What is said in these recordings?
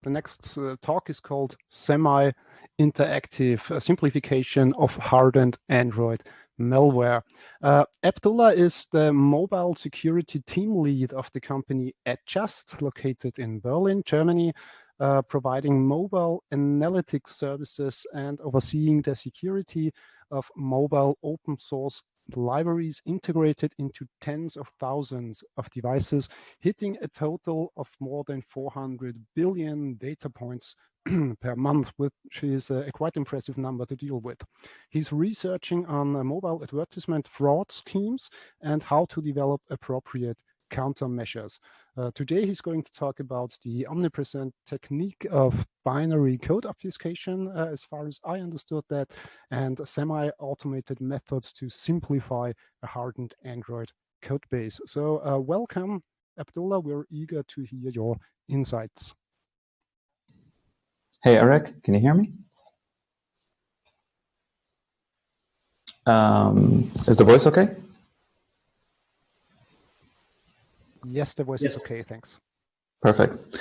The next talk is called Semi-Interactive Simplification of Hardened Android Malware. Abdullah is the mobile security team lead of the company Adjust, located in Berlin, Germany, providing mobile analytics services and overseeing the security of mobile open source libraries integrated into tens of thousands of devices, hitting a total of more than 400 billion data points per month, which is a quite impressive number to deal with. He's researching on mobile advertisement fraud schemes and how to develop appropriate countermeasures. Today, he's going to talk about the omnipresent technique of binary code obfuscation, as far as I understood that, and semi-automated methods to simplify a hardened Android code base. So welcome, Abdullah. We're eager to hear your insights. Hey, Eric, can you hear me? Is the voice okay? Yes, the voice is okay, thanks. Perfect.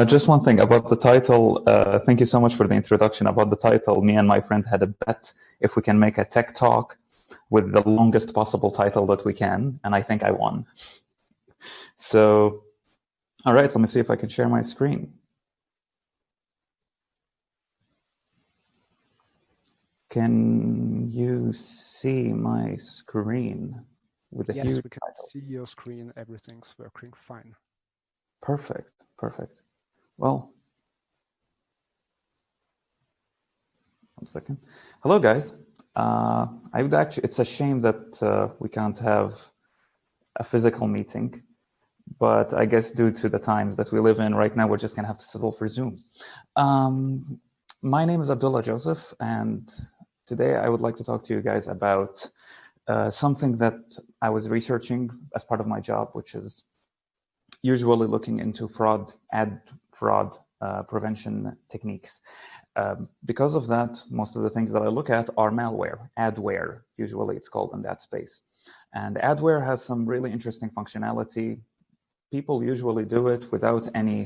Just one thing about the title. Thank you so much for the introduction. About the title, me and my friend had a bet if we can make a tech talk with the longest possible title that we can, and I think I won. So, all right, let me see if I can share my screen. Can you see my screen? With a yes, huge we can title? See your screen. Everything's working fine. Perfect, perfect. Well, one second. Hello, guys. I would actually. It's a shame that we can't have a physical meeting, but I guess due to the times that we live in right now, we're just gonna have to settle for Zoom. My name is Abdullah Joseph, and today I would like to talk to you guys about something that I was researching as part of my job, which is usually looking into ad fraud prevention techniques. Because of that, most of the things that I look at are malware, adware, usually it's called in that space. And adware has some really interesting functionality. People usually do it without any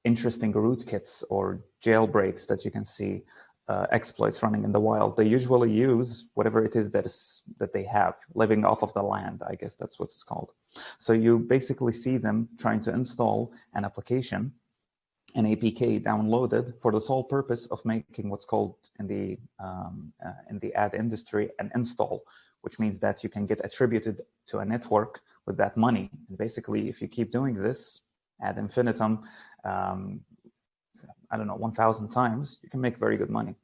interesting rootkits or jailbreaks that you can see exploits running in the wild. They usually use whatever it is that they have living off of the land. I guess that's what it's called. So you basically see them trying to install an application, an APK downloaded for the sole purpose of making what's called in the ad industry an install, which means that you can get attributed to a network with that money. And basically, if you keep doing this ad infinitum, I don't know, 1,000 times, you can make very good money.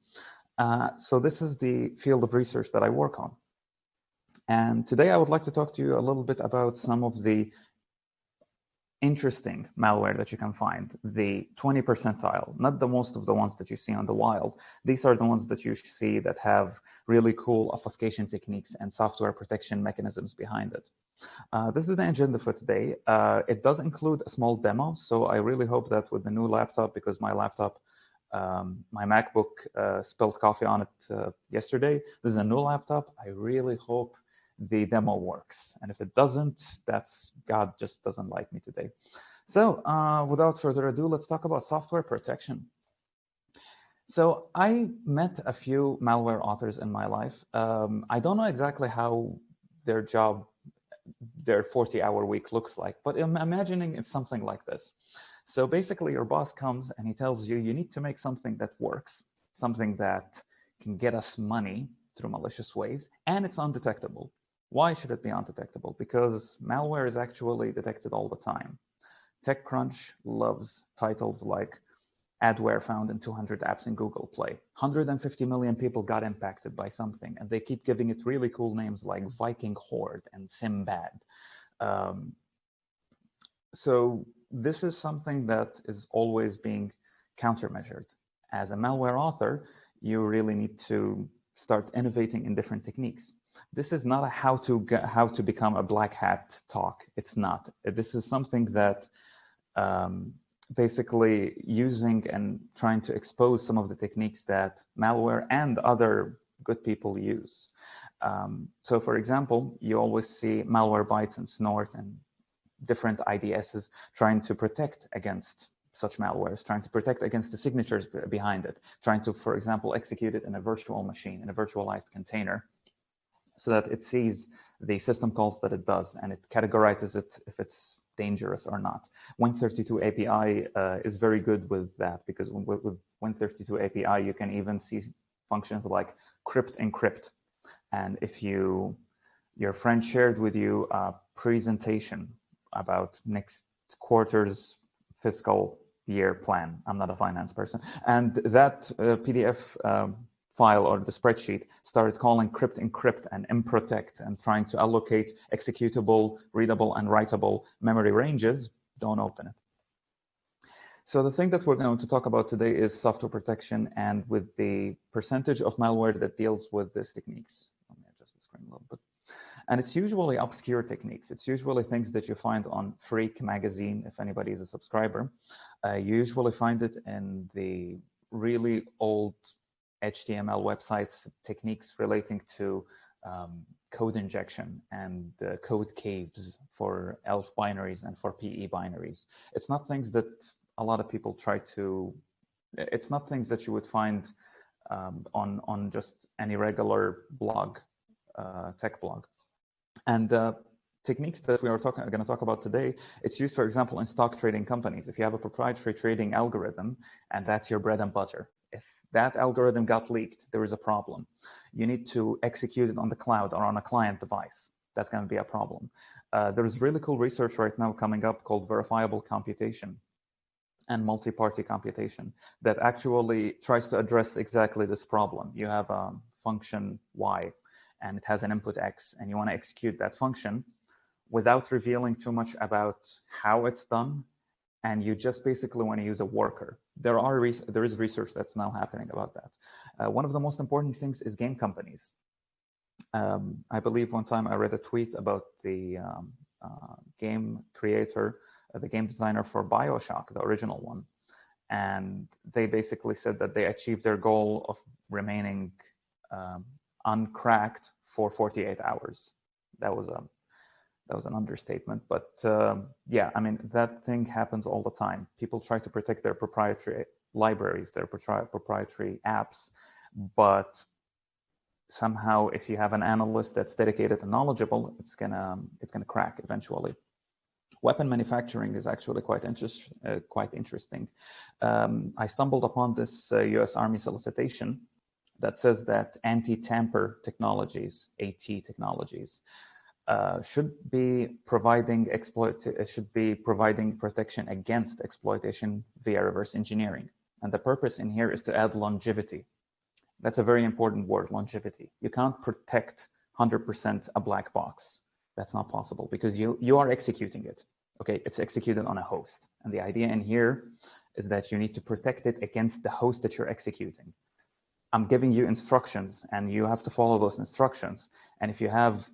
So this is the field of research that I work on. And today I would like to talk to you a little bit about some of the interesting malware that you can find, the 20 percentile, not the most of the ones that you see on the wild. These are the ones that you see that have really cool obfuscation techniques and software protection mechanisms behind it. This is the agenda for today. It does include a small demo, so I really hope that with the new laptop, because my laptop, my MacBook spilled coffee on it yesterday. This is a new laptop. I really hope the demo works. And if it doesn't, that's God just doesn't like me today. So without further ado, let's talk about software protection. So I met a few malware authors in my life. I don't know exactly how their job, their 40-hour week looks like, but I'm imagining it's something like this. So basically your boss comes and he tells you, you need to make something that works, something that can get us money through malicious ways, and it's undetectable. Why should it be undetectable? Because malware is actually detected all the time. TechCrunch loves titles like adware found in 200 apps in Google Play. 150 million people got impacted by something, and they keep giving it really cool names like Viking Horde and Simbad. So this is something that is always being countermeasured. As a malware author, you really need to start innovating in different techniques. This is not a how to become a black hat talk. It's not. This is something that basically using and trying to expose some of the techniques that malware and other good people use. So for example, you always see Malwarebytes and Snort and different IDSs trying to protect against such malwares, trying to protect against the signatures behind it, trying to, for example, execute it in a virtual machine, in a virtualized container, so that it sees the system calls that it does and it categorizes it if it's dangerous or not. Win32 API is very good with that, because with Win32 API, you can even see functions like crypt encrypt. And if your friend shared with you a presentation about next quarter's fiscal year plan, I'm not a finance person, and that PDF file or the spreadsheet started calling crypt encrypt and mprotect and trying to allocate executable, readable, and writable memory ranges, don't open it. So the thing that we're going to talk about today is software protection, and with the percentage of malware that deals with these techniques. Let me adjust the screen a little bit. And it's usually obscure techniques. It's usually things that you find on Freak magazine, if anybody is a subscriber. You usually find it in the really old HTML websites, techniques relating to code injection and code caves for ELF binaries and for PE binaries. It's not things that a lot of people try to, it's not things that you would find on just any regular blog, tech blog. And techniques that we are going to talk about today, it's used, for example, in stock trading companies. If you have a proprietary trading algorithm and that's your bread and butter, if that algorithm got leaked, there is a problem. You need to execute it on the cloud or on a client device. That's going to be a problem. There is really cool research right now coming up called verifiable computation and multi-party computation that actually tries to address exactly this problem. You have a function y and it has an input x, and you want to execute that function without revealing too much about how it's done, and you just basically want to use a worker. There is research that's now happening about that. One of the most important things is game companies. I believe one time I read a tweet about the game creator, the game designer for BioShock, the original one. And they basically said that they achieved their goal of remaining uncracked for 48 hours. That was an understatement, but yeah, I mean, that thing happens all the time. People try to protect their proprietary libraries, their proprietary apps, but somehow if you have an analyst that's dedicated and knowledgeable, it's gonna crack eventually. Weapon manufacturing is actually quite interesting. I stumbled upon this US Army solicitation that says that anti-tamper technologies, AT technologies, should be providing protection against exploitation via reverse engineering. And the purpose in here is to add longevity. That's a very important word, longevity. You can't protect 100% a black box. That's not possible because you are executing it. Okay, it's executed on a host. And the idea in here is that you need to protect it against the host that you're executing. I'm giving you instructions and you have to follow those instructions. And if you have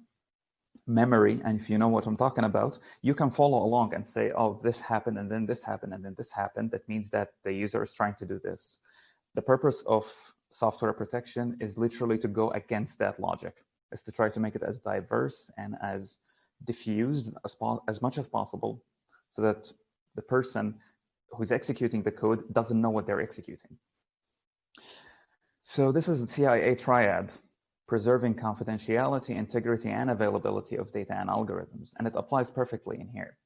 memory and if you know what I'm talking about, you can follow along and say, oh, this happened and then this happened and then this happened. That means that the user is trying to do this. The purpose of software protection is literally to go against that logic, is to try to make it as diverse and as diffused as much as possible so that the person who's executing the code doesn't know what they're executing. So this is the CIA triad: preserving confidentiality, integrity, and availability of data and algorithms. And it applies perfectly in here.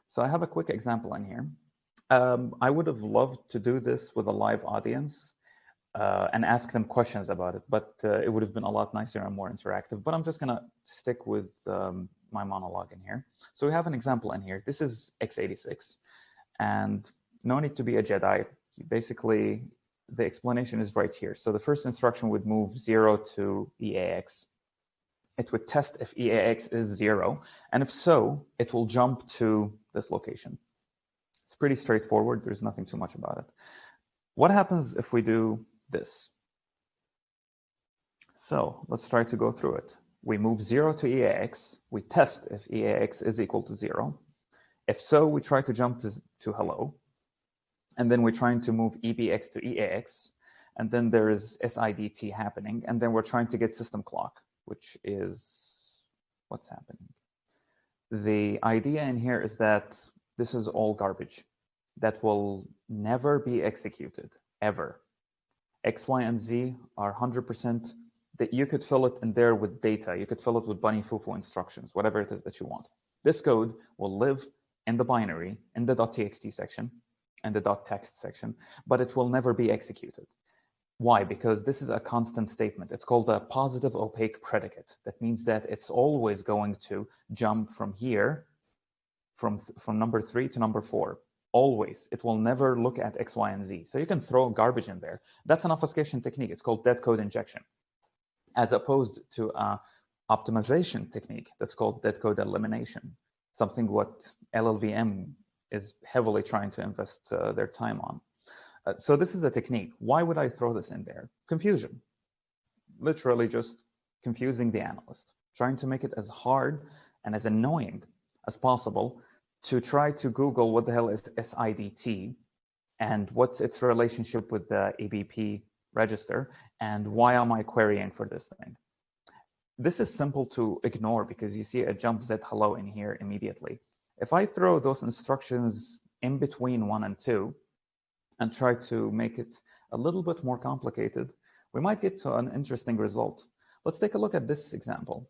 So I have a quick example in here. I would have loved to do this with a live audience and ask them questions about it, but it would have been a lot nicer and more interactive. But I'm just going to stick with my monologue in here. So we have an example in here. This is x86. And no need to be a Jedi. Basically, the explanation is right here. So the first instruction would move 0 to EAX. It would test if EAX is 0. And if so, it will jump to this location. It's pretty straightforward. There's nothing too much about it. What happens if we do this? So let's try to go through it. We move 0 to EAX. We test if EAX is equal to 0. If so, we try to jump to hello. And then we're trying to move EBX to EAX. And then there is SIDT happening. And then we're trying to get system clock, which is what's happening. The idea in here is that this is all garbage that will never be executed, ever. X, Y, and Z are 100%, that you could fill it in there with data. You could fill it with bunny fufu instructions, whatever it is that you want. This code will live in the binary, in the .txt section, and the .text section, but it will never be executed. Why? Because this is a constant statement. It's called a positive opaque predicate. That means that it's always going to jump from here, from number 3 to number 4. Always. It will never look at X, Y, and Z. So you can throw garbage in there. That's an obfuscation technique. It's called dead code injection, as opposed to an optimization technique that's called dead code elimination, something what LLVM is heavily trying to invest their time on. So this is a technique. Why would I throw this in there? Confusion. Literally just confusing the analyst, trying to make it as hard and as annoying as possible to try to Google what the hell is SIDT and what's its relationship with the ABP register and why am I querying for this thing. This is simple to ignore because you see a jump Z hello in here immediately. If I throw those instructions in between 1 and 2 and try to make it a little bit more complicated, we might get to an interesting result. Let's take a look at this example.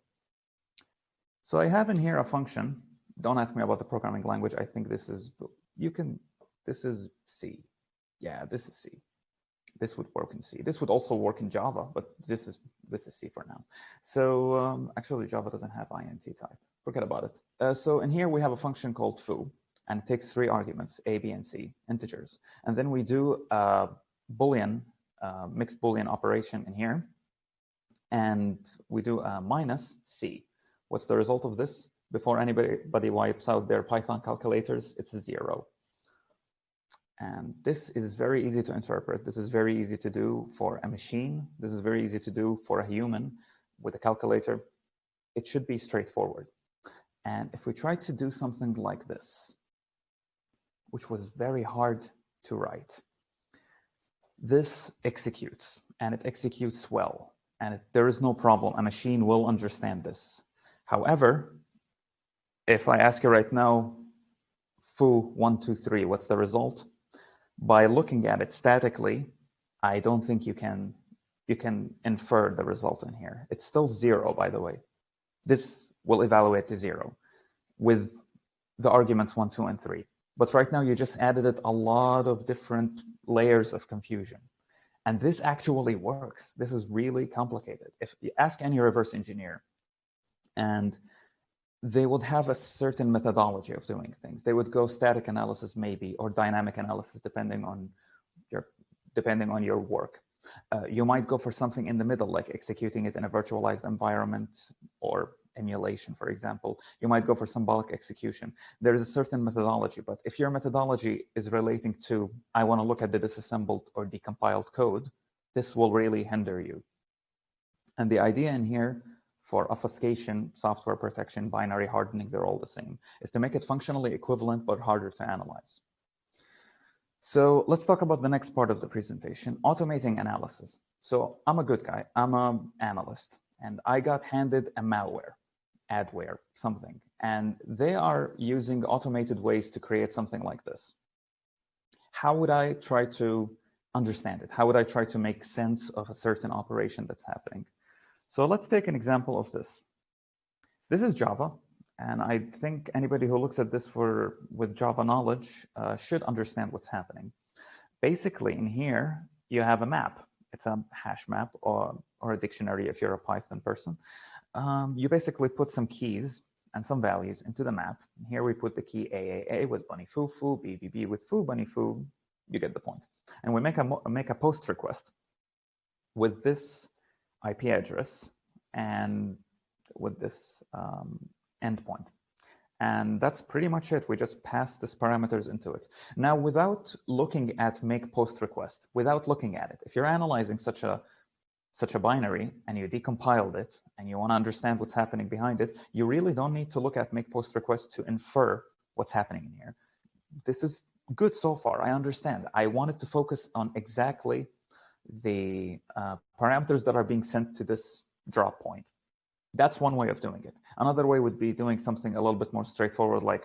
So I have in here a function. Don't ask me about the programming language. I think this is, this is C. Yeah, this is C. This would work in C. This would also work in Java, but this is C for now. So actually Java doesn't have int type. Forget about it. So in here we have a function called foo, and it takes 3 arguments, A, B, and C, integers. And then we do a Boolean, mixed Boolean operation in here, and we do a minus C. What's the result of this? Before anybody wipes out their Python calculators, it's a 0. And this is very easy to interpret. This is very easy to do for a machine. This is very easy to do for a human with a calculator. It should be straightforward. And if we try to do something like this, which was very hard to write, this executes, and it executes well. And there is no problem. A machine will understand this. However, if I ask you right now, foo 1, 2, 3, what's the result? By looking at it statically, I don't think you can infer the result in here. It's still 0, by the way. This will evaluate to 0 with the arguments 1, 2, and 3. But right now, you just added it a lot of different layers of confusion. And this actually works. This is really complicated. If you ask any reverse engineer, and they would have a certain methodology of doing things. They would go static analysis maybe, or dynamic analysis, depending on your work. You might go for something in the middle, like executing it in a virtualized environment or emulation, for example. You might go for symbolic execution. There is a certain methodology, but if your methodology is relating to, I want to look at the disassembled or decompiled code, this will really hinder you. And the idea in here for obfuscation, software protection, binary hardening, they're all the same, is to make it functionally equivalent but harder to analyze. So let's talk about the next part of the presentation, automating analysis. So I'm a good guy, I'm an analyst, and I got handed a malware, adware, something, and they are using automated ways to create something like this. How would I try to understand it? How would I try to make sense of a certain operation that's happening? So let's take an example of this. This is Java, and I think anybody who looks at this with Java knowledge should understand what's happening. Basically, in here, you have a map. It's a hash map or a dictionary if you're a Python person. You basically put some keys and some values into the map. Here we put the key AAA with bunny foo foo, BBB with foo bunny foo. You get the point. And we make a post request with this IP address and with this endpoint. And that's pretty much it. We just pass these parameters into it. Now, without looking at make post request, without looking at it, if you're analyzing such a binary and you decompiled it and you want to understand what's happening behind it, you really don't need to look at make post request to infer what's happening in here. This is good so far. I understand. I wanted to focus on exactly the parameters that are being sent to this drop point. That's one way of doing it. Another way would be doing something a little bit more straightforward, like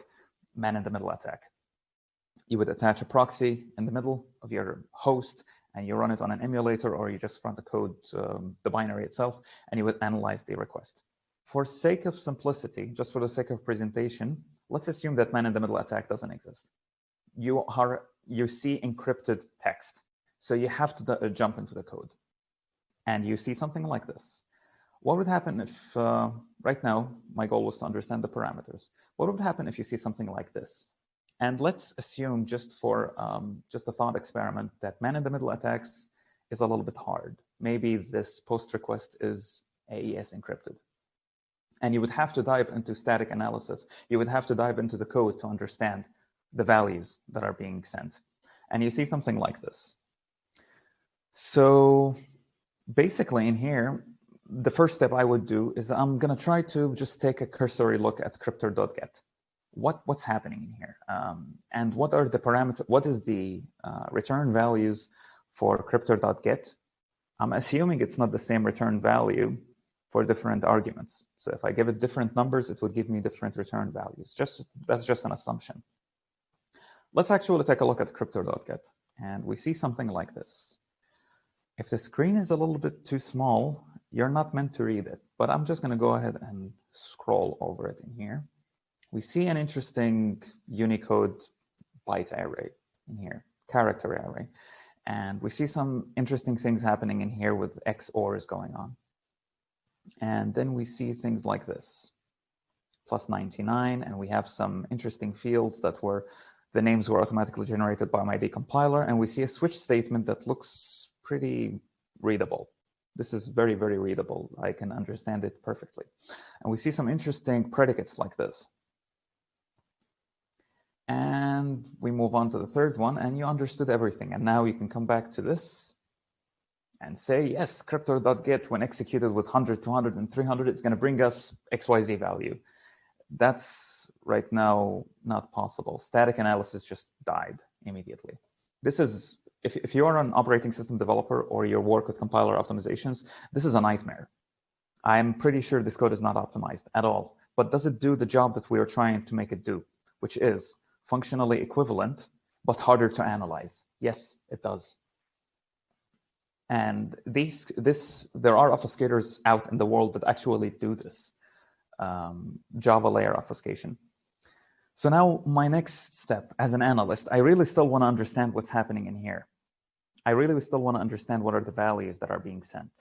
man-in-the-middle attack. You would attach a proxy in the middle of your host, and you run it on an emulator, or you just run the code, the binary itself, and you would analyze the request. For sake of simplicity, just for the sake of presentation, let's assume that man-in-the-middle attack doesn't exist. You see encrypted text, so you have to jump into the code, and you see something like this. What would happen if, right now, my goal was to understand the parameters. What would happen if you see something like this? And let's assume, just for just a thought experiment, that man-in-the-middle attacks is a little bit hard. Maybe this post request is AES encrypted. And you would have to dive into static analysis. You would have to dive into the code to understand the values that are being sent. And you see something like this. So basically in here, the first step I would do is I'm going to try to just take a cursory look at cryptor.get. What's happening in here? And what are the parameters? What is the return values for cryptor.get? I'm assuming it's not the same return value for different arguments. So if I give it different numbers, it would give me different return values. That's just an assumption. Let's actually take a look at cryptor.get, and we see something like this. If the screen is a little bit too small, you're not meant to read it, but I'm just going to go ahead and scroll over it in here. We see an interesting Unicode byte array in here, character array. And we see some interesting things happening in here with XORs going on. And then we see things like this, plus 99, and we have some interesting fields that were, the names were automatically generated by my decompiler, and we see a switch statement that looks pretty readable. This is very, very readable. I can understand it perfectly. And we see some interesting predicates like this. And we move on to the third one, and you understood everything. And now you can come back to this and say, yes, cryptor.get, when executed with 100, 200, and 300, it's going to bring us XYZ value. That's right now not possible. Static analysis just died immediately. This is, if you are an operating system developer or you work with compiler optimizations, this is a nightmare. I'm pretty sure this code is not optimized at all. But does it do the job that we are trying to make it do, which is functionally equivalent, but harder to analyze? Yes, it does. And there are obfuscators out in the world that actually do this, Java layer obfuscation. So now my next step as an analyst, I really still want to understand what's happening in here. I really still want to understand what are the values that are being sent.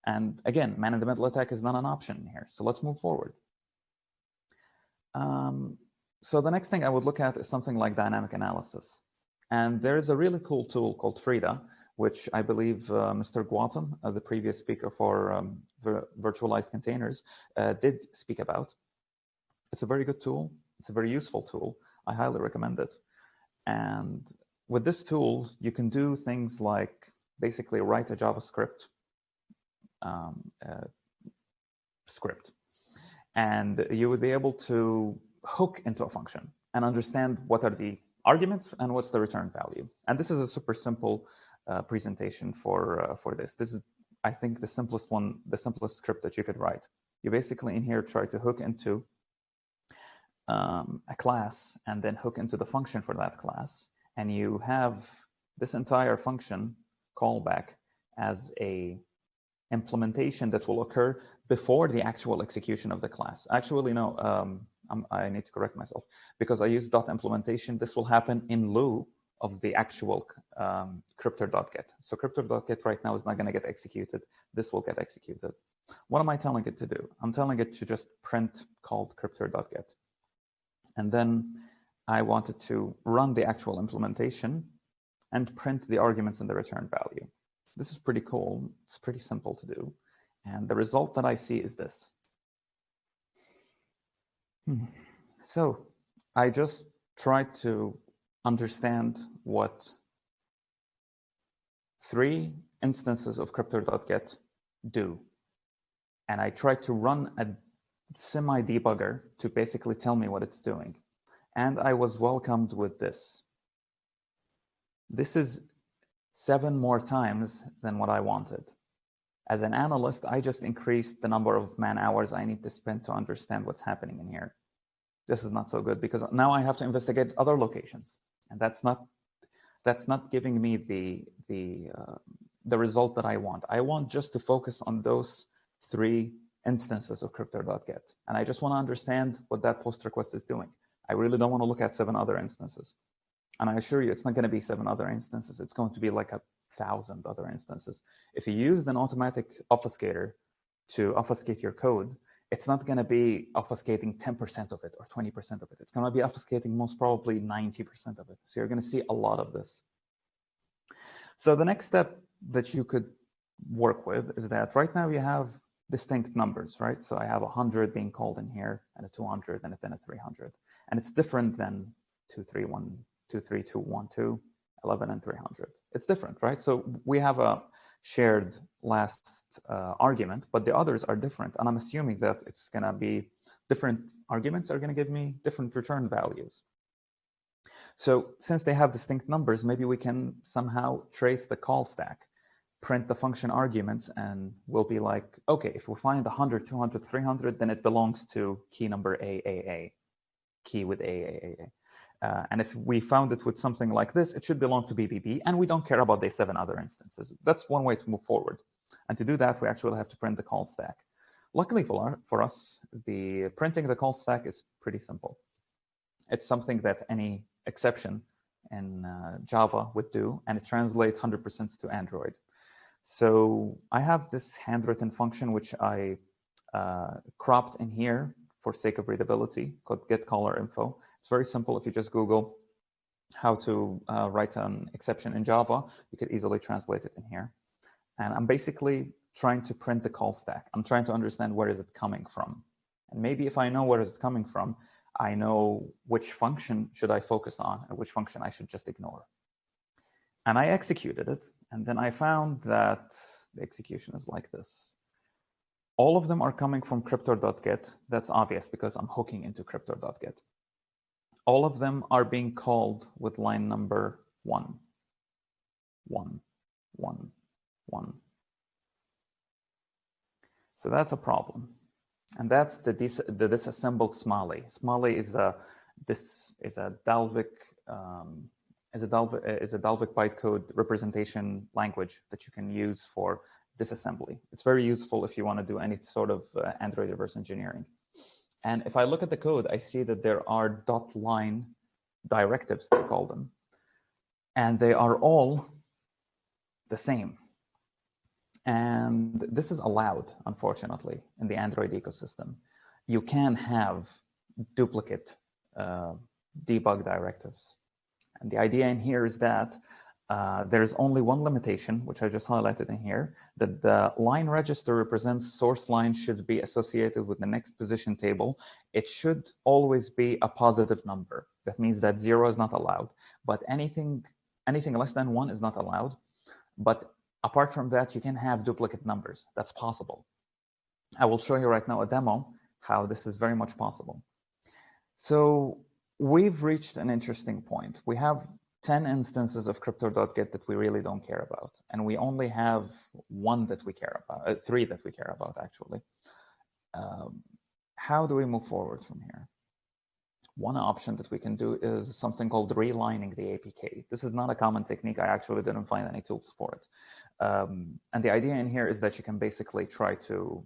And again, man-in-the-middle attack is not an option here. So let's move forward. So the next thing I would look at is something like dynamic analysis. And there is a really cool tool called Frida, which I believe Mr. Guatem, the previous speaker for virtualized containers, did speak about. It's a very good tool. It's a very useful tool. I highly recommend it. And with this tool, you can do things like basically write a JavaScript script. And you would be able to hook into a function and understand what are the arguments and what's the return value. And this is a super simple presentation for this. This is, I think, the simplest one, the simplest script that you could write. You basically in here try to hook into a class and then hook into the function for that class. And you have this entire function callback as a implementation that will occur before the actual execution of the class. Actually, no, I need to correct myself because I use .implementation. This will happen in lieu of the actual cryptor.get. So cryptor.get right now is not going to get executed. This will get executed. What am I telling it to do? I'm telling it to just print called cryptor.get. And then I wanted to run the actual implementation and print the arguments and the return value. This is pretty cool. It's pretty simple to do. And the result that I see is this. So I just tried to understand what 3 instances of cryptor.get do. And I tried to run a semi-debugger to basically tell me what it's doing. And I was welcomed with this. This is 7 more times than what I wanted. As an analyst, I just increased the number of man hours I need to spend to understand what's happening in here. This is not so good because now I have to investigate other locations, and that's not giving me the result that I want. I want just to focus on those 3 instances of crypto.get, and I just want to understand what that post request is doing. I really don't want to look at 7 other instances. And I assure you, it's not going to be 7 other instances. It's going to be like 1,000 other instances. If you used an automatic obfuscator to obfuscate your code, it's not going to be obfuscating 10% of it or 20% of it. It's going to be obfuscating most probably 90% of it. So you're going to see a lot of this. So the next step that you could work with is that right now you have distinct numbers, right? So I have 100 being called in here, and a 200, and then a 300. And it's different than 231. 2, 3, 2, 1, 2, 11, and 300. It's different, right? So we have a shared last argument, but the others are different. And I'm assuming that it's going to be different arguments are going to give me different return values. So since they have distinct numbers, maybe we can somehow trace the call stack, print the function arguments, and we'll be like, okay, if we find 100, 200, 300, then it belongs to key number AAA, key with AAA. And if we found it with something like this, it should belong to BBB, and we don't care about the 7 other instances. That's one way to move forward. And to do that, we actually have to print the call stack. Luckily for us, the printing the call stack is pretty simple. It's something that any exception in Java would do, and it translates 100% to Android. So I have this handwritten function, which I cropped in here for sake of readability, called getCallerInfo. It's very simple. If you just Google how to write an exception in Java, you could easily translate it in here. And I'm basically trying to print the call stack. I'm trying to understand where is it coming from. And maybe if I know where is it coming from, I know which function should I focus on and which function I should just ignore. And I executed it. And then I found that the execution is like this. All of them are coming from crypto.get. That's obvious because I'm hooking into crypto.get. All of them are being called with line number 1, 1, 1, 1. So that's a problem. And that's the disassembled Smalley. Smalley is a Dalvik bytecode representation language that you can use for disassembly. It's very useful if you want to do any sort of Android reverse engineering. And if I look at the code, I see that there are dot line directives, they call them. And they are all the same. And this is allowed, unfortunately, in the Android ecosystem. You can have duplicate debug directives. And the idea in here is that there's only one limitation, which I just highlighted in here, that the line register represents source line should be associated with the next position table. It should always be a positive number. That means that 0 is not allowed, but anything less than 1 is not allowed. But apart from that, you can have duplicate numbers. That's possible. I will show you right now a demo how this is very much possible. So we've reached an interesting point. We have 10 instances of crypto.get that we really don't care about. And we only have 1 that we care about, 3 that we care about, actually. How do we move forward from here? One option that we can do is something called relining the APK. This is not a common technique. I actually didn't find any tools for it. And the idea in here is that you can basically try to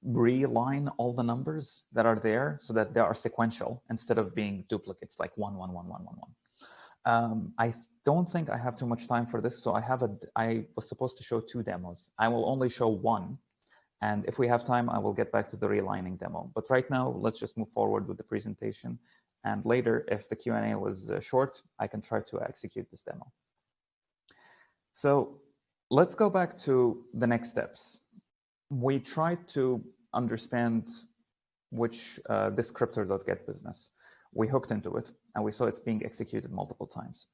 reline all the numbers that are there so that they are sequential instead of being duplicates like 1, 1, 1, 1, 1, 1. I don't think I have too much time for this, so I was supposed to show 2 demos. I will only show 1, and if we have time, I will get back to the relining demo. But right now, let's just move forward with the presentation, and later, if the Q&A was short, I can try to execute this demo. So let's go back to the next steps. We tried to understand which this crypto.get business. We hooked into it, and we saw it's being executed multiple times.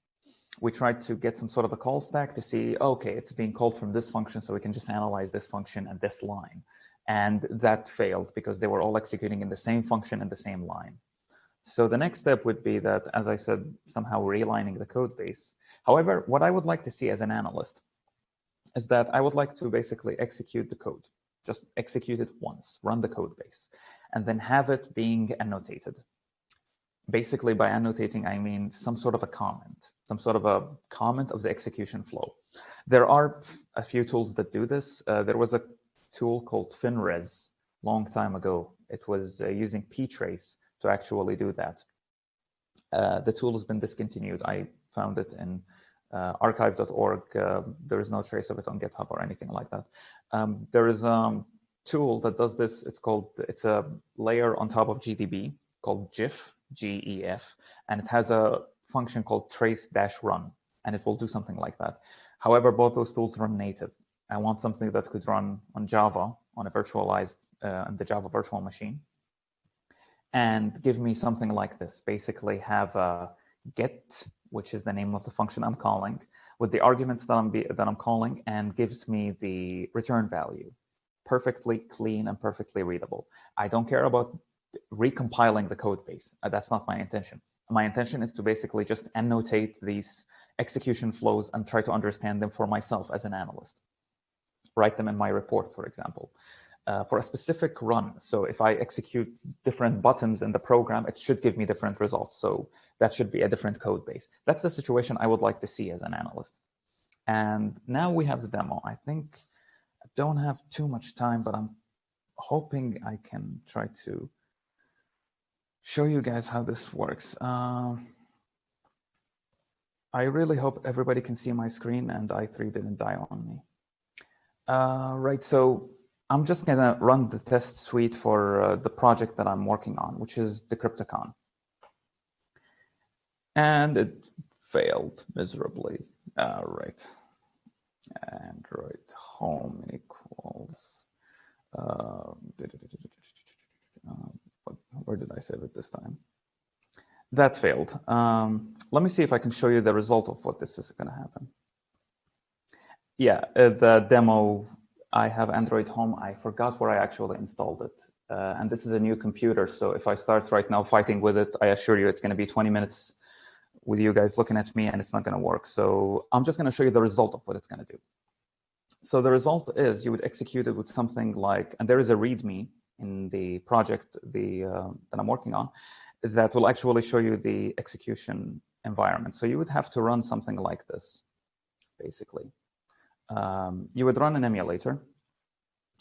We tried to get some sort of a call stack to see, okay, it's being called from this function, so we can just analyze this function and this line. And that failed because they were all executing in the same function and the same line. So the next step would be that, as I said, somehow relining the code base. However, what I would like to see as an analyst is that I would like to basically execute the code. Just execute it once, run the code base, and then have it being annotated. Basically, by annotating, I mean some sort of a comment, of the execution flow. There are a few tools that do this. There was a tool called FinRes long time ago. It was using ptrace to actually do that. The tool has been discontinued. I found it in archive.org. There is no trace of it on GitHub or anything like that. There is a tool that does this. It's a layer on top of GDB called GIF, G-E-F, and it has a function called trace-run, and it will do something like that. However, both those tools run native. I want something that could run on Java, on a virtualized, the Java virtual machine, and give me something like this. Basically have a get, which is the name of the function I'm calling, with the arguments that I'm calling, and gives me the return value. Perfectly clean and perfectly readable. I don't care about recompiling the code base. That's not my intention. My intention is to basically just annotate these execution flows and try to understand them for myself as an analyst. Write them in my report, for example. For a specific run. So if I execute different buttons in the program, it should give me different results. So that should be a different code base. That's the situation I would like to see as an analyst. And now we have the demo. I think I don't have too much time, but I'm hoping I can try to show you guys how this works. I really hope everybody can see my screen and i3 didn't die on me. Right, so I'm just gonna run the test suite for the project that I'm working on, which is the Cryptocon. And it failed miserably. Right, Android home equals, where did I save it this time? That failed. Let me see if I can show you the result of what this is gonna happen. Yeah, the demo, I have Android Home. I forgot where I actually installed it. And this is a new computer. So if I start right now fighting with it, I assure you it's going to be 20 minutes with you guys looking at me and it's not going to work. So I'm just going to show you the result of what it's going to do. So the result is you would execute it with something like, and there is a README in the project that I'm working on that will actually show you the execution environment. So you would have to run something like this, basically. You would run an emulator.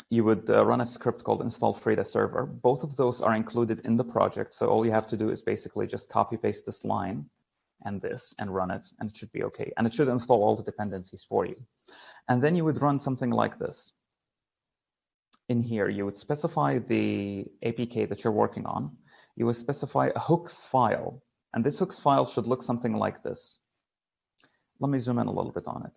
You would run a script called install Frida server. Both of those are included in the project. So all you have to do is basically just copy paste this line and this and run it, and it should be okay. And it should install all the dependencies for you. And then you would run something like this. In here, you would specify the APK that you're working on. You would specify a hooks file. And this hooks file should look something like this. Let me zoom in a little bit on it.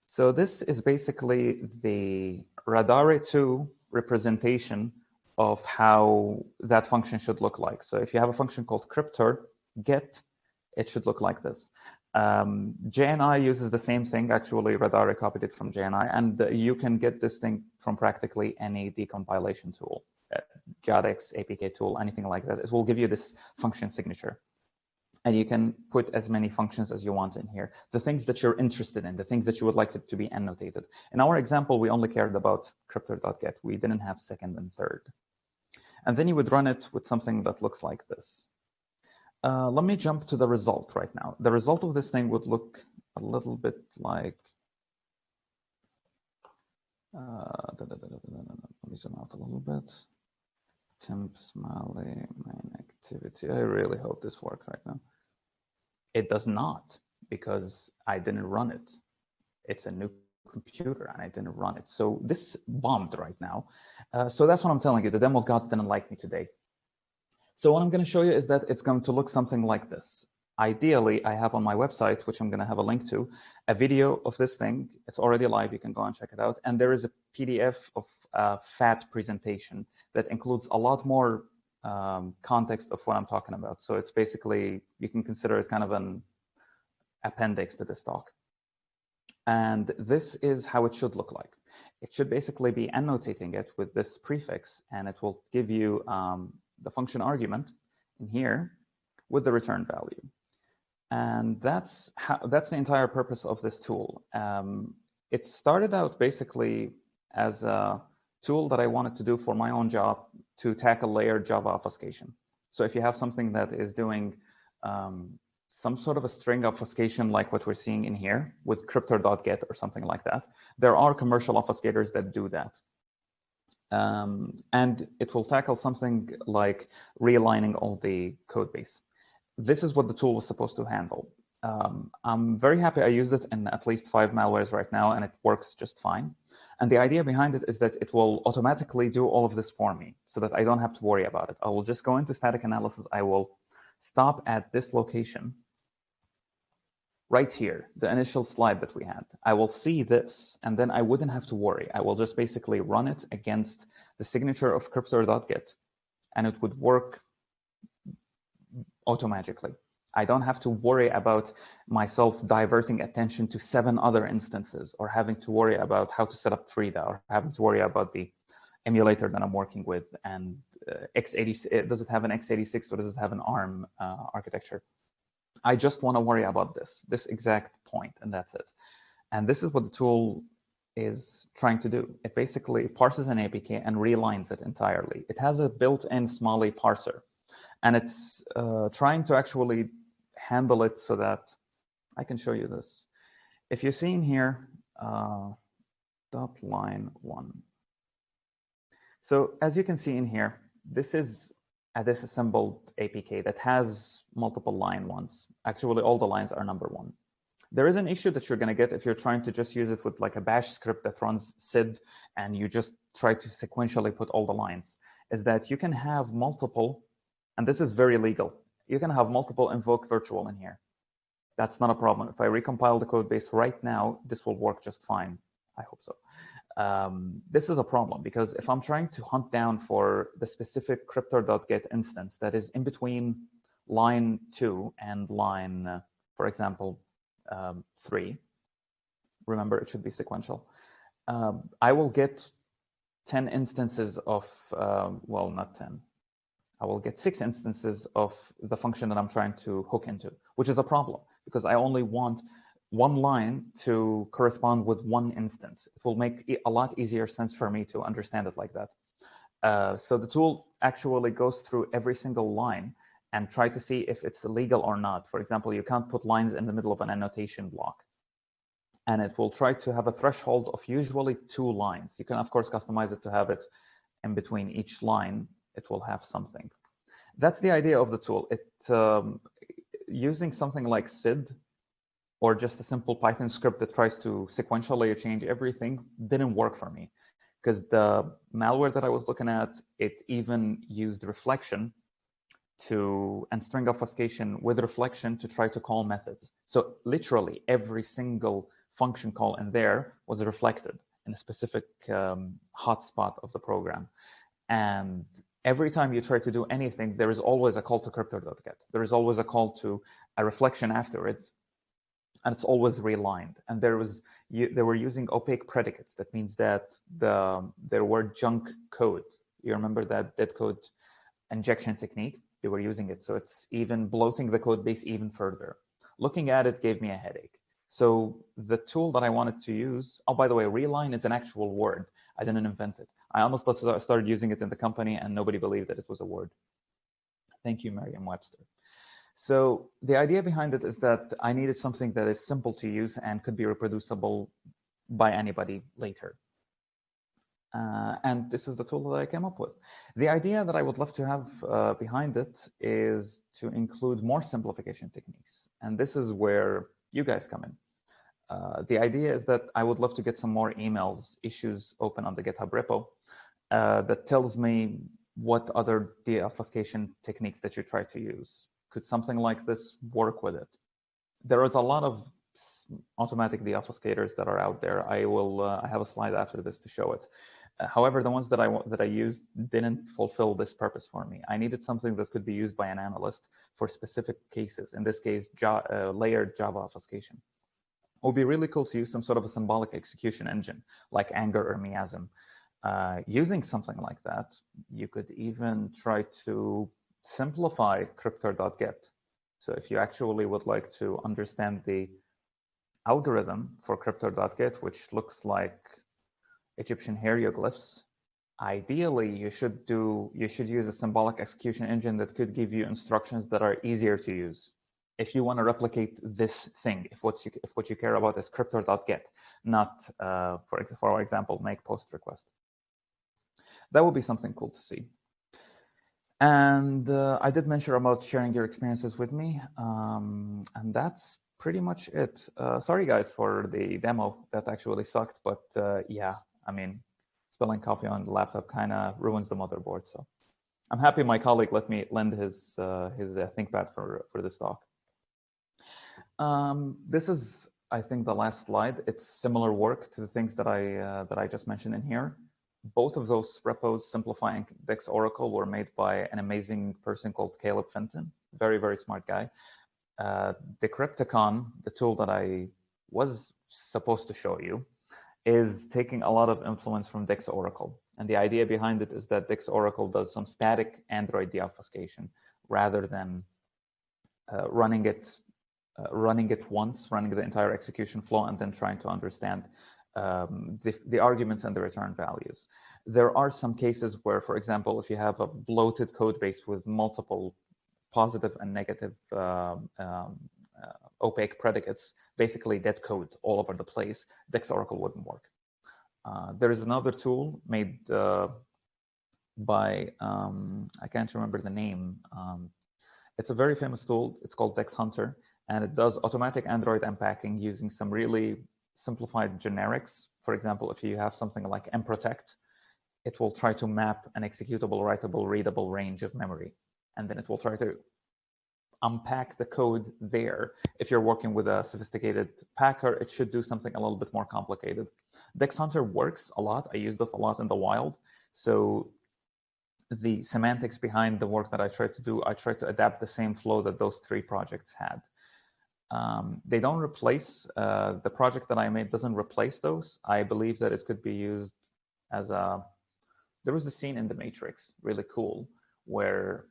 So this is basically the Radare2 representation of how that function should look like. So if you have a function called cryptor get, it should look like this. JNI uses the same thing. Actually, Radare copied it from JNI, and you can get this thing from practically any decompilation tool, JADX, APK tool, anything like that. It will give you this function signature. And you can put as many functions as you want in here, the things that you're interested in, the things that you would like it to be annotated. In our example, we only cared about cryptor.get. We didn't have second and third. And then you would run it with something that looks like this. Let me jump to the result right now. The result of this thing would look a little bit like, let me zoom out a little bit. Temp Smiley, main activity. I really hope this works right now. It does not, because I didn't run it. It's a new computer and I didn't run it. So this bombed right now. So that's what I'm telling you. The demo gods didn't like me today. So what I'm going to show you is that it's going to look something like this. Ideally, I have on my website, which I'm going to have a link to, a video of this thing. It's already live. You can go and check it out. And there is a PDF of a fat presentation that includes a lot more context of what I'm talking about. So it's basically, you can consider it kind of an appendix to this talk. And this is how it should look like. It should basically be annotating it with this prefix, and it will give you the function argument in here with the return value. And that's the entire purpose of this tool. It started out basically as a tool that I wanted to do for my own job to tackle layered Java obfuscation. So if you have something that is doing some sort of a string obfuscation like what we're seeing in here with cryptor.get or something like that, there are commercial obfuscators that do that. And it will tackle something like realigning all the code base. This is what the tool was supposed to handle. I'm very happy I used it in at least 5 malwares right now, and it works just fine. And the idea behind it is that it will automatically do all of this for me so that I don't have to worry about it. I will just go into static analysis. I will stop at this location right here, the initial slide that we had. I will see this, and then I wouldn't have to worry. I will just basically run it against the signature of cryptor.get, and it would work automatically. I don't have to worry about myself diverting attention to 7 other instances, or having to worry about how to set up Frida, or having to worry about the emulator that I'm working with, and x86, does it have an x86 or does it have an ARM architecture? I just want to worry about this exact point, and that's it. And this is what the tool is trying to do. It basically parses an APK and realigns it entirely. It has a built-in Smalley parser, and it's trying to actually handle it so that I can show you this. If you see in here, dot line 1. So as you can see in here, this is a disassembled APK that has multiple line 1s. Actually, all the lines are number 1. There is an issue that you're going to get if you're trying to just use it with like a bash script that runs SID, and you just try to sequentially put all the lines, is that you can have multiple, and this is very legal, you can have multiple invoke virtual in here. That's not a problem. If I recompile the code base right now, this will work just fine. I hope so. This is a problem because if I'm trying to hunt down for the specific cryptor.get instance that is in between line 2 and line, for example, 3, remember it should be sequential, I will get 10 instances of, well, not 10. I will get 6 instances of the function that I'm trying to hook into, which is a problem because I only want one line to correspond with one instance. It will make a lot easier sense for me to understand it like that. So the tool actually goes through every single line and try to see if it's illegal or not. For example, you can't put lines in the middle of an annotation block. And it will try to have a threshold of usually 2 lines. You can, of course, customize it to have it in between each line. It will have something. That's the idea of the tool. Using something like SID or just a simple Python script that tries to sequentially change everything didn't work for me, because the malware that I was looking at, it even used reflection and string obfuscation with reflection to try to call methods. So literally every single function call in there was reflected in a specific hotspot of the program. And every time you try to do anything, there is always a call to cryptor.get. There is always a call to a reflection afterwards, and it's always realigned. And they were using opaque predicates. That means that there were junk code. You remember that dead code injection technique? They were using it. So it's even bloating the code base even further. Looking at it gave me a headache. So the tool that I wanted to use, oh, by the way, realign is an actual word. I didn't invent it. I almost started using it in the company and nobody believed that it was a word. Thank you, Merriam-Webster. So the idea behind it is that I needed something that is simple to use and could be reproducible by anybody later. And this is the tool that I came up with. The idea that I would love to have behind it is to include more simplification techniques. And this is where you guys come in. The idea is that I would love to get some more emails, issues open on the GitHub repo that tells me what other deobfuscation techniques that you try to use. Could something like this work with it? There is a lot of automatic deobfuscators that are out there. I have a slide after this to show it. However, the ones that I used didn't fulfill this purpose for me. I needed something that could be used by an analyst for specific cases. In this case, layered Java obfuscation. It would be really cool to use some sort of a symbolic execution engine like Anger or Miasm. Using something like that, you could even try to simplify cryptor.get. So if you actually would like to understand the algorithm for crypto.git, which looks like Egyptian hieroglyphs, ideally you should use a symbolic execution engine that could give you instructions that are easier to use. If you want to replicate this thing, if what you care about is crypto.get, not for example, make post request. That would be something cool to see. And I did mention about sharing your experiences with me, and that's pretty much it. Sorry guys for the demo, that actually sucked, but yeah, I mean, spilling coffee on the laptop kind of ruins the motherboard. So I'm happy my colleague let me lend his ThinkPad for this talk. This is, I think, the last slide. It's similar work to the things that I just mentioned in here. Both of those repos simplifying Dex Oracle were made by an amazing person called Caleb Fenton, very, very smart guy. Decrypticon, the tool that I was supposed to show you, is taking a lot of influence from Dex Oracle. And the idea behind it is that Dex Oracle does some static Android deobfuscation rather than running it once, running the entire execution flow, and then trying to understand the arguments and the return values. There are some cases where, for example, if you have a bloated code base with multiple positive and negative opaque predicates, basically dead code all over the place, Dex Oracle wouldn't work. There is another tool made by, I can't remember the name. It's a very famous tool. It's called Dex Hunter, and it does automatic Android unpacking using some really simplified generics. For example, if you have something like mprotect, it will try to map an executable, writable, readable range of memory. And then it will try to unpack the code there. If you're working with a sophisticated packer, it should do something a little bit more complicated. Dex Hunter works a lot. I used it a lot in the wild. So the semantics behind the work that I tried to do, I tried to adapt the same flow that those three projects had. They don't replace, the project that I made doesn't replace those. I believe that it could be used as there was a scene in The Matrix, really cool, where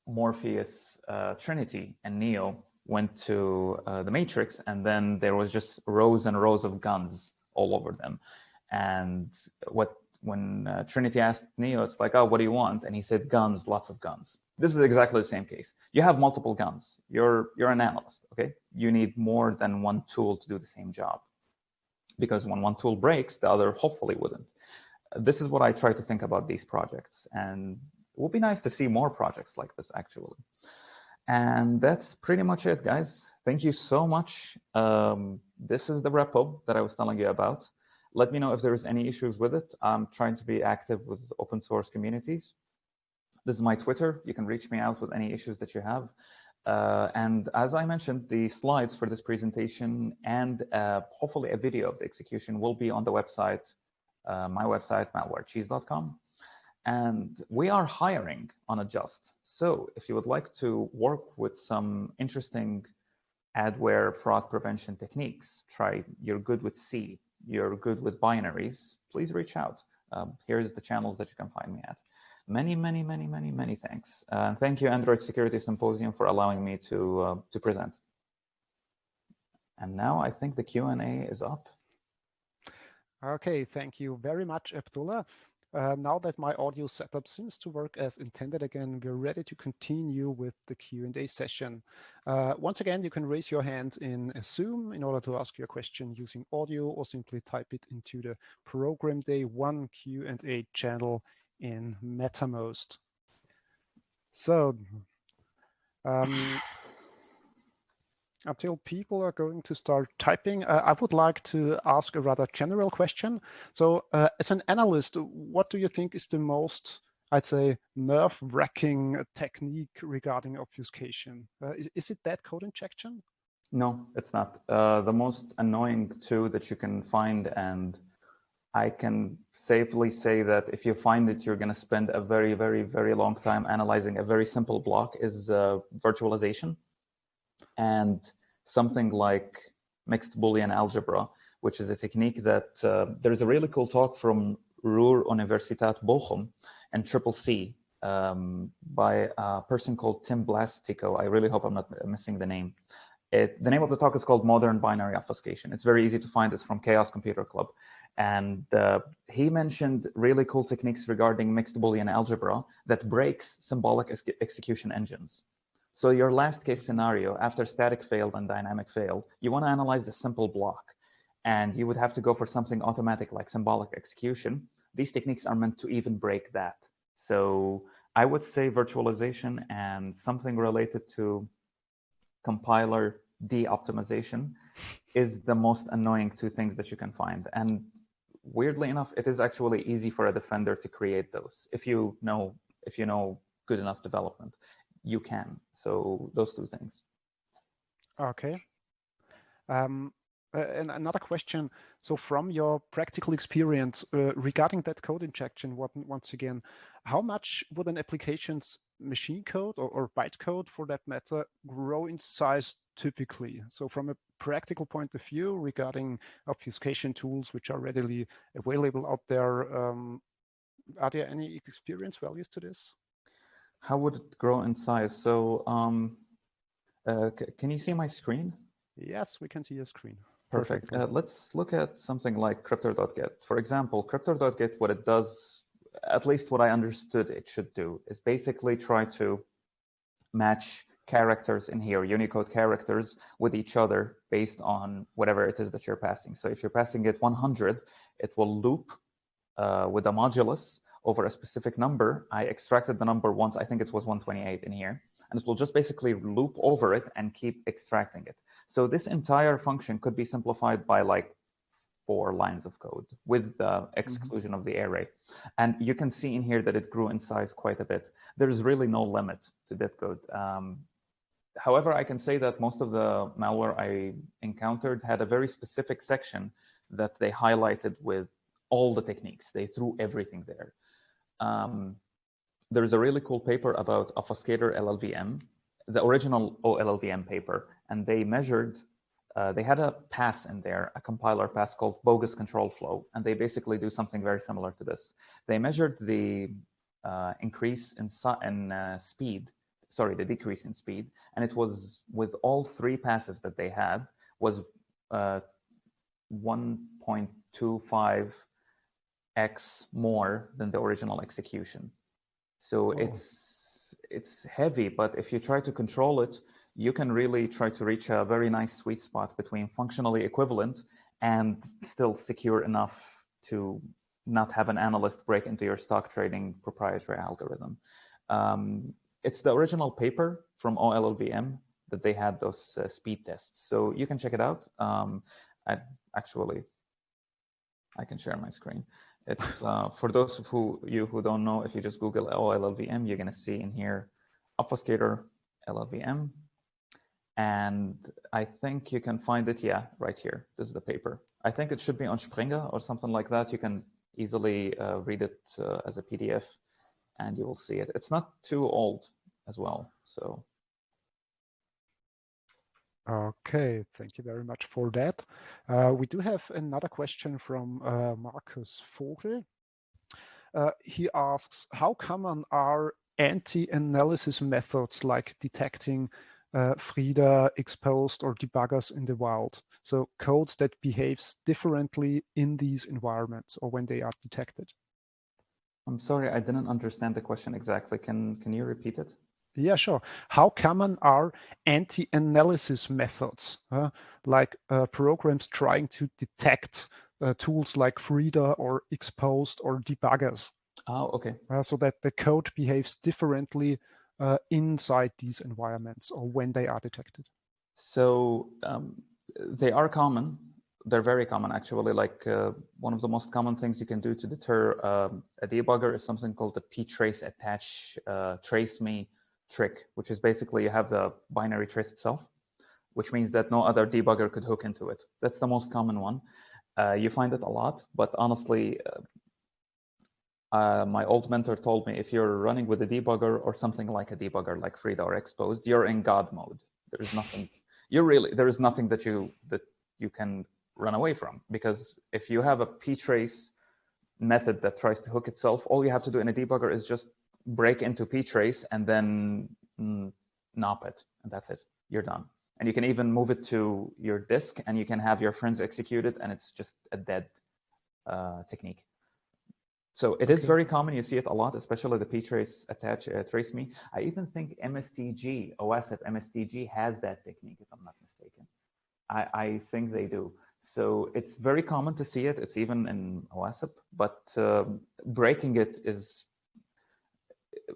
Morpheus, Trinity, and Neo went to the Matrix, and then there was just rows and rows of guns all over them. And when Trinity asked Neo, it's like, oh, what do you want? And he said, guns, lots of guns. This is exactly the same case. You have multiple guns. You're an analyst, okay? You need more than one tool to do the same job. Because when one tool breaks, the other hopefully wouldn't. This is what I try to think about these projects. And it would be nice to see more projects like this, actually. And that's pretty much it, guys. Thank you so much. This is the repo that I was telling you about. Let me know if there's any issues with it. I'm trying to be active with open source communities. This is my Twitter. You can reach me out with any issues that you have. And as I mentioned, the slides for this presentation and hopefully a video of the execution will be on the website, my website, malwarecheese.com. And we are hiring on Adjust. So if you would like to work with some interesting adware fraud prevention techniques, you're good with C, you're good with binaries, please reach out. Here's the channels that you can find me at. Many, many, many, many, many thanks. Thank you, Android Security Symposium, for allowing me to present. And now I think the Q&A is up. Okay, thank you very much, Abdullah. Now that my audio setup seems to work as intended again, we're ready to continue with the Q&A session. Once again, you can raise your hand in Zoom in order to ask your question using audio, or simply type it into the Program Day 1 Q&A channel in MetaMost. So, until people are going to start typing, I would like to ask a rather general question. So as an analyst, what do you think is the most, I'd say, nerve-wracking technique regarding obfuscation? Is it that code injection? No, it's not. The most annoying two that you can find, and I can safely say that if you find it, you're going to spend a very, very, very long time analyzing a very simple block, is virtualization. And something like mixed Boolean algebra, which is a technique that there's a really cool talk from Ruhr Universität Bochum and CCC by a person called Tim Blastico. I really hope I'm not missing the name. The name of the talk is called Modern Binary Obfuscation. It's very easy to find. It's from Chaos Computer Club. And he mentioned really cool techniques regarding mixed Boolean algebra that breaks symbolic execution engines. So your last case scenario, after static failed and dynamic failed, you want to analyze the simple block. And you would have to go for something automatic like symbolic execution. These techniques are meant to even break that. So I would say virtualization and something related to compiler de-optimization is the most annoying two things that you can find. And weirdly enough, it is actually easy for a defender to create those. If you know good enough development, you can. So those two things. Okay. And another question. So from your practical experience regarding that code injection, once again, how much would an application's machine code or bytecode for that matter grow in size typically? So from a practical point of view regarding obfuscation tools which are readily available out there, are there any experience values to this? How would it grow in size? So can you see my screen? Yes, we can see your screen. Perfect. Let's look at something like cryptor.get. For example, cryptor.get, what it does, at least what I understood it should do, is basically try to match characters in here, Unicode characters, with each other based on whatever it is that you're passing. So if you're passing it 100, it will loop with a modulus over a specific number. I extracted the number once, I think it was 128 in here, and it will just basically loop over it and keep extracting it. So this entire function could be simplified by like 4 lines of code with the exclusion of the array. And you can see in here that it grew in size quite a bit. There's really no limit to that code. However, I can say that most of the malware I encountered had a very specific section that they highlighted with all the techniques. They threw everything there. There's a really cool paper about obfuscator LLVM, the original OLLVM paper, and they measured, they had a pass in there, a compiler pass called bogus control flow, and they basically do something very similar to this. They measured the increase in speed, sorry, the decrease in speed, and it was with all 3 passes that they had was 1.25x more than the original execution. So it's heavy, but if you try to control it, you can really try to reach a very nice sweet spot between functionally equivalent and still secure enough to not have an analyst break into your stock trading proprietary algorithm. It's the original paper from OLLVM that they had those speed tests. So you can check it out. I can share my screen. It's for those of you who don't know, if you just Google OLLVM, you're going to see in here obfuscator LLVM. And I think you can find it, yeah, right here. This is the paper. I think it should be on Springer or something like that. You can easily read it as a PDF, and you will see it. It's not too old as well, so. Okay, thank you very much for that. We do have another question from Markus Vogel. He asks, how common are anti-analysis methods like detecting FRIDA, exposed, or debuggers in the wild? So codes that behaves differently in these environments or when they are detected. I'm sorry, I didn't understand the question exactly. Can you repeat it? Yeah, sure. How common are anti-analysis methods, like programs trying to detect tools like FRIDA or exposed or debuggers? Oh, okay. So that the code behaves differently inside these environments or when they are detected. So they are common. They're very common, actually. Like one of the most common things you can do to deter a debugger is something called the ptrace attach trace me trick, which is basically you have the binary trace itself, which means that no other debugger could hook into it. That's the most common one. You find it a lot, but honestly, my old mentor told me if you're running with a debugger or something like a debugger like FRIDA or exposed, you're in God mode. There is nothing. There is nothing that you can run away from, because if you have a ptrace method that tries to hook itself, all you have to do in a debugger is just break into ptrace and then nop it, and that's it. You're done. And you can even move it to your disk, and you can have your friends execute it, and it's just a dead technique. So it is very common. You see it a lot, especially the ptrace attach trace me. I even think MSTG, OS at MSTG has that technique, if I'm not mistaken. I think they do. So it's very common to see it. It's even in OSIP, but breaking it is,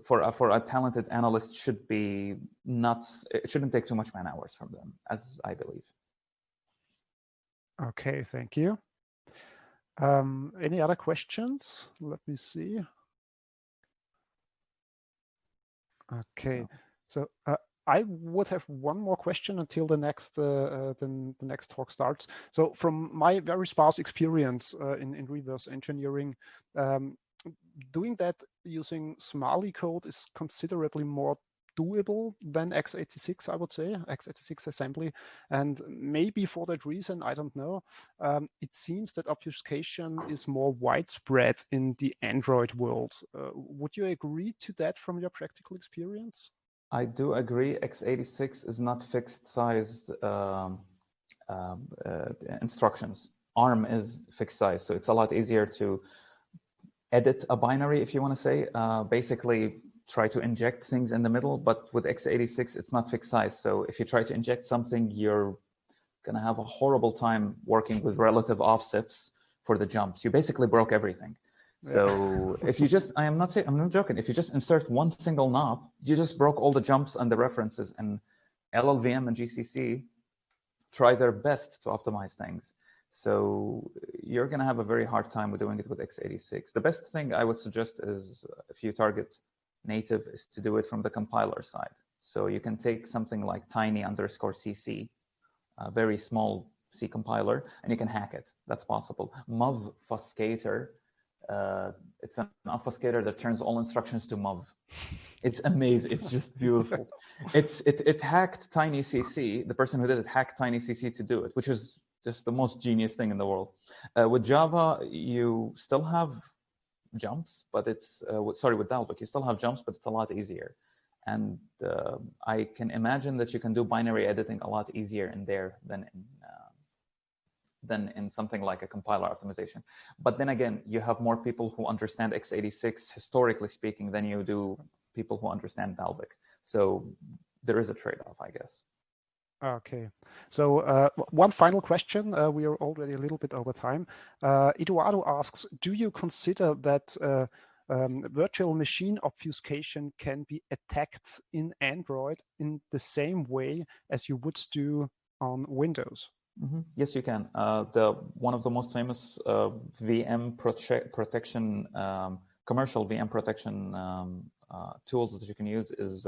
for a talented analyst, should be not, it shouldn't take too much man hours from them, as I believe. Okay, thank you. Any other questions? Let me see. Okay, no. So I would have one more question until the next talk starts. So from my very sparse experience in reverse engineering, doing that using Smalley code is considerably more doable than x86, I would say, x86 assembly. And maybe for that reason, I don't know, it seems that obfuscation is more widespread in the Android world. Would you agree to that from your practical experience? I do agree. x86 is not fixed sized instructions. ARM is fixed size, so it's a lot easier to edit a binary, if you want to say, basically try to inject things in the middle. But with x86, it's not fixed size. So if you try to inject something, you're going to have a horrible time working with relative offsets for the jumps. You basically broke everything. So if you just, I'm not joking, if you just insert one single knob, you just broke all the jumps and the references. And LLVM and GCC try their best to optimize things. So you're going to have a very hard time with doing it with x86. The best thing I would suggest is, if you target native, is to do it from the compiler side. So you can take something like tiny_cc, a very small C compiler, and you can hack it. That's possible. Muvfuscator, it's an obfuscator that turns all instructions to muv. It's amazing. It's just beautiful. It hacked tinycc. The person who did it hacked tinycc to do it, which is just the most genius thing in the world. With Java, you still have jumps, but it's with Dalvik, you still have jumps, but it's a lot easier. And I can imagine that you can do binary editing a lot easier in there than in something like a compiler optimization. But then again, you have more people who understand x86, historically speaking, than you do people who understand Dalvik. So there is a trade-off, I guess. Okay, so one final question. We are already a little bit over time. Eduardo asks, do you consider that virtual machine obfuscation can be attacked in Android in the same way as you would do on Windows? Mm-hmm. Yes, you can. One of the most famous VM protection, commercial VM protection tools that you can use is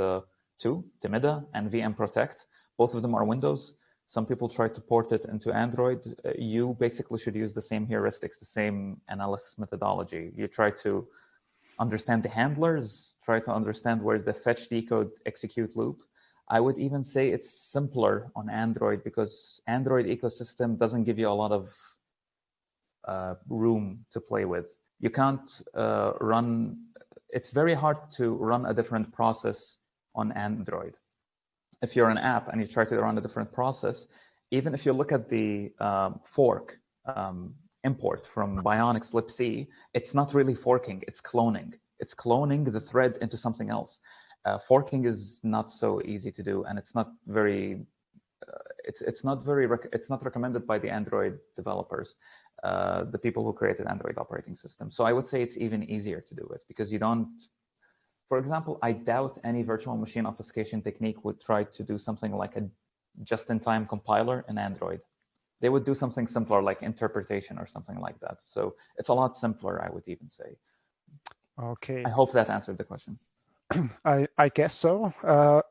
two, Timida and VM Protect. Both of them are Windows. Some people try to port it into Android. You basically should use the same heuristics, the same analysis methodology. You try to understand the handlers, try to understand where's the fetch, decode, execute loop. I would even say it's simpler on Android because Android ecosystem doesn't give you a lot of room to play with. You can't it's very hard to run a different process on Android. If you're an app and you try to run a different process, even if you look at the fork import from Bionics libc, it's not really forking, it's cloning. It's cloning the thread into something else. Forking is not so easy to do, and it's not very it's not recommended by the Android developers, the people who created Android operating system. So I would say it's even easier to do it because you don't. For example, I doubt any virtual machine obfuscation technique would try to do something like a just-in-time compiler in Android. They would do something simpler like interpretation or something like that. So it's a lot simpler, I would even say. Okay. I hope that answered the question. I guess so.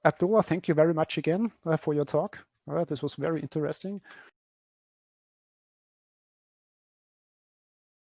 Abdullah, thank you very much again for your talk. This was very interesting.